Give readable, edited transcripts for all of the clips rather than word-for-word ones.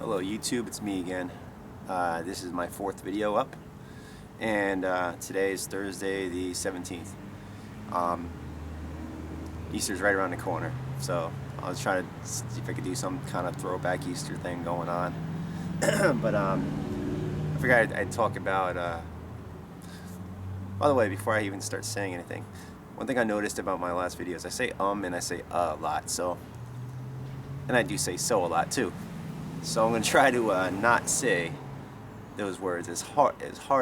Hello YouTube, it's me again. This is my fourth video up, and today is Thursday the 17th. Easter's right around the corner, so I was trying to see if I could do some kind of throwback Easter thing going on. But I figured I'd talk about, by the way, before I even start saying anything, one thing I noticed about my last videos, I say and I say a lot, so, and I do say so a lot too. So I'm going to try to not say those words as hard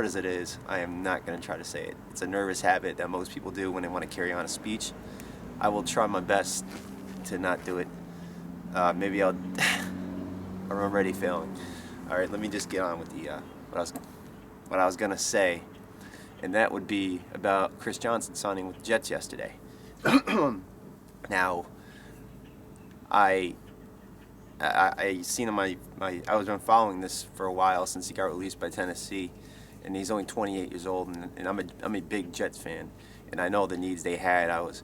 as it is. I am not going to try to say it. It's a nervous habit that most people do when they want to carry on a speech. I will try my best to not do it. Maybe I'll I'm already failing. All right, let me just get on with the what I was going to say, and that would be about Chris Johnson signing with the Jets yesterday. Now, I seen him. I was been following this for a while since he got released by Tennessee, and he's only 28 years old, and I'm a big Jets fan, and I know the needs they had. I was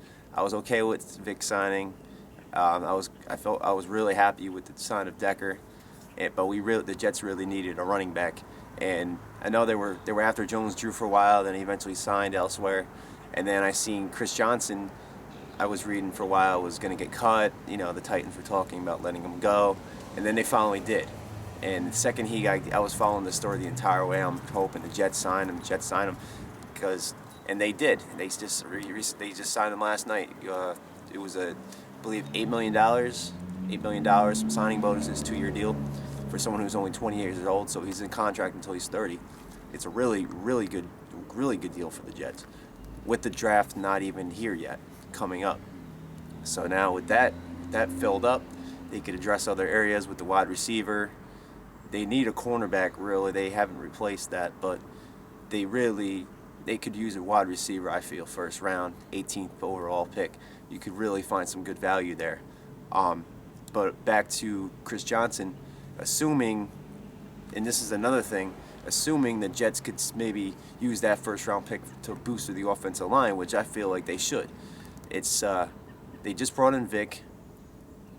okay with Vic signing. I felt I was really happy with the sign of Decker, but the Jets really needed a running back, and I know they were after Jones-Drew for a while. Then he eventually signed elsewhere, and then I seen Chris Johnson. I was reading for a while was going to get cut. You know, the Titans were talking about letting him go, and then they finally did. And the second he got, I was following the story the entire way. I'm hoping the Jets sign him. And they did. They just signed him last night. It was I believe $8 million, some signing bonuses, 2-year deal for someone who's only 28 years old. So he's in contract until he's 30. It's a really good deal for the Jets, with the draft not even here yet, coming up. So now with that filled up, they could address other areas with the wide receiver. They need a cornerback, really. They haven't replaced that, but they could use a wide receiver. I feel first round, 18th overall pick. You could really find some good value there. But back to Chris Johnson, assuming, and this is another thing, assuming the Jets could maybe use that first round pick to boost the offensive line, which I feel like they should. It's they just brought in Vic.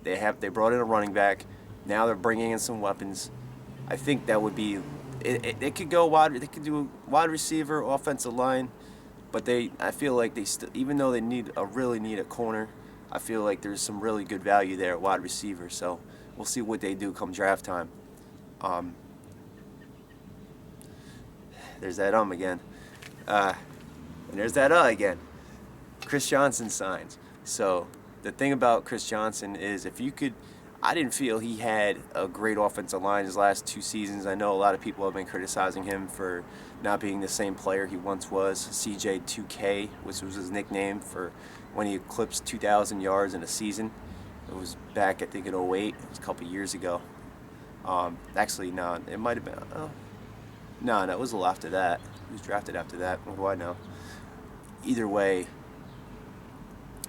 They brought in a running back. Now they're bringing in some weapons. I think that would be it could go wide. They could do wide receiver, offensive line, but I feel like they still, even though they really need a corner, I feel like there's some really good value there at wide receiver. So we'll see what they do come draft time. There's that again, and there's that again. Chris Johnson signs. So the thing about Chris Johnson is, I didn't feel he had a great offensive line his last 2 seasons. I know a lot of people have been criticizing him for not being the same player he once was. CJ2K, which was his nickname for when he eclipsed 2,000 yards in a season. It was back, I think, in 08. It was a couple years ago. Actually, no, it might have been. No, it was a little after that. He was drafted after that. What do I know? Either way,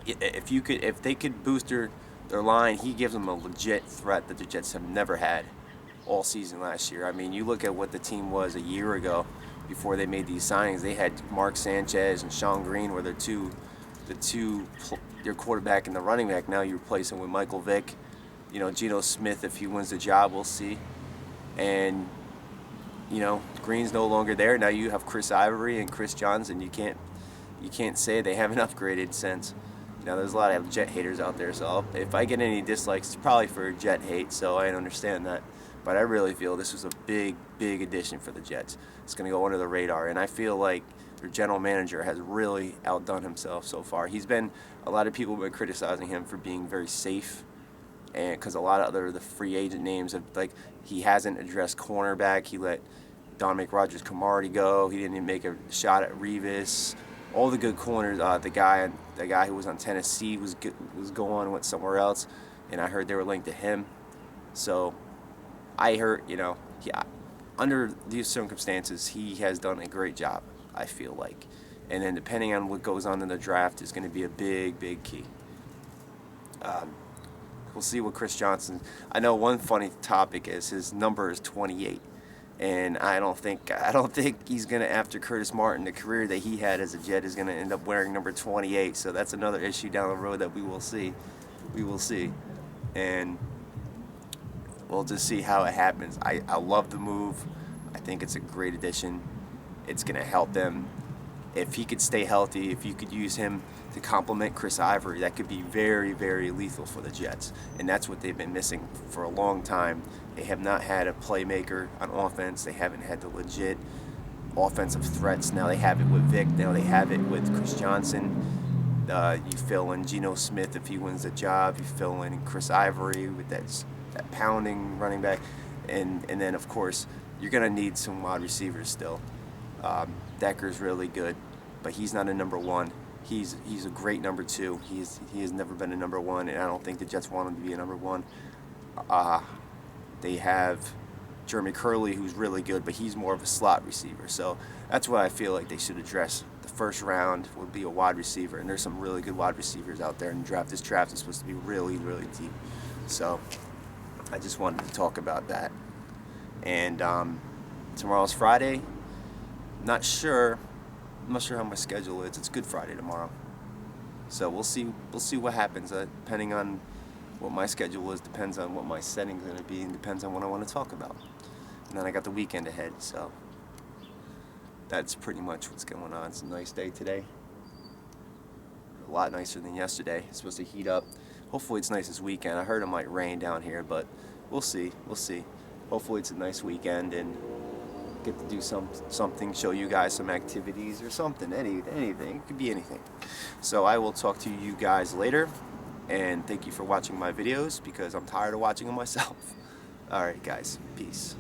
if they could boost their line, he gives them a legit threat that the Jets have never had all season last year. I mean, you look at what the team was a year ago before they made these signings. They had Mark Sanchez and Sean Green were their quarterback and the running back. Now you replace him with Michael Vick. You know, Geno Smith, if he wins the job, we'll see. And you know, Green's no longer there. Now you have Chris Ivory and Chris Johnson. You can't say they haven't upgraded since. Now, there's a lot of Jet haters out there, so if I get any dislikes, it's probably for Jet hate, so I understand that. But I really feel this was a big addition for the Jets. It's going to go under the radar, and I feel like their general manager has really outdone himself so far. A lot of people have been criticizing him for being very safe, and because a lot of the free agent names he hasn't addressed cornerback. He let Dominic Rodgers-Cromartie go. He didn't even make a shot at Revis. All the good corners, the guy who was on Tennessee was going with somewhere else, and I heard they were linked to him. So I heard, under these circumstances, he has done a great job, I feel like. And then depending on what goes on in the draft is going to be a big key. We'll see what Chris Johnson. I know one funny topic is his number is 28. And I don't think he's gonna, after Curtis Martin, the career that he had as a Jet, is gonna end up wearing number 28. So that's another issue down the road that we will see. And we'll just see how it happens. I love the move. I think it's a great addition. It's going to help them. If he could stay healthy, if you could use him to complement Chris Ivory, that could be very, very lethal for the Jets. And that's what they've been missing for a long time. They have not had a playmaker on offense. They haven't had the legit offensive threats. Now they have it with Vic. Now they have it with Chris Johnson. You fill in Geno Smith if he wins the job. You fill in Chris Ivory with that pounding running back. And then, of course, you're going to need some wide receivers still. Decker's really good, but he's not a number one. He's a great number two. He has never been a number one, and I don't think the Jets want him to be a number one. They have Jeremy Curley, who's really good, but he's more of a slot receiver. So that's what I feel like they should address. The first round would be a wide receiver, and there's some really good wide receivers out there in the draft. This draft is supposed to be really, really deep. So I just wanted to talk about that. And tomorrow's Friday. I'm not sure how my schedule is. It's Good Friday tomorrow, so we'll see what happens. Depending on what my schedule is, depends on what my setting's going to be, and depends on what I want to talk about. And then I got the weekend ahead, so that's pretty much what's going on. It's a nice day today, a lot nicer than yesterday. It's supposed to heat up. Hopefully it's nice this weekend. I heard it might rain down here, but we'll see. Hopefully it's a nice weekend and get to do something, show you guys some activities or something, anything. It could be anything. So I will talk to you guys later, and thank you for watching my videos because I'm tired of watching them myself. Alright guys, peace.